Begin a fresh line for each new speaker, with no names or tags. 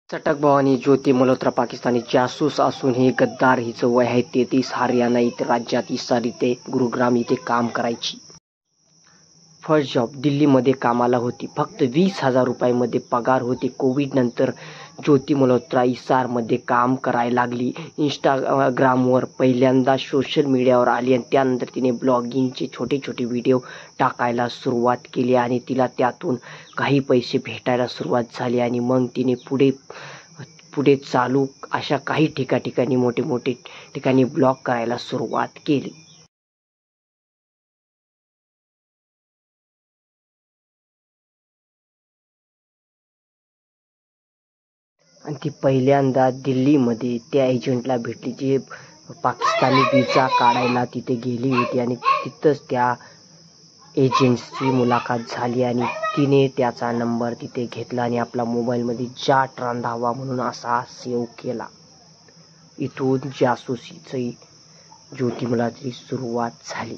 चटक भवानी ज्योती मल्होत्रा पाकिस्तानी जासूस असून ही गद्दार. हिचं वय आहे 33. हरियाणा इथे राज्यात इसार इथे गुरुग्राम इथे काम करायची. फर्स्ट जॉब दिल्लीमध्ये कामाला होती. फक्त 20,000 रुपयामध्ये पगार होते. कोविड नंतर ज्योती मल्होत्रा इसारमध्ये काम करायला लागली. इंस्टाग्रामवर पहिल्यांदा सोशल मीडियावर आली आणि त्यानंतर तिने ब्लॉगिंगचे छोटे छोटे व्हिडिओ टाकायला सुरुवात केली आणि तिला त्यातून काही पैसे भेटायला सुरुवात झाली आणि मग तिने पुढे चालू अशा काही ठिकाणी मोठे ठिकाणी ब्लॉग करायला सुरुवात केली. आणि ती पहिल्यांदा दिल्लीमध्ये त्या एजंटला भेटली जे पाकिस्तानी व्हिसा काढायला तिथे गेली होती आणि तिथंच त्या एजंटची मुलाखत झाली आणि तिने त्याचा नंबर तिथे घेतला आणि आपला मोबाईलमध्ये जाट रांधावा म्हणून असा सेव्ह केला. इथून जासूसीची ज्योती मल्होत्राची सुरुवात झाली.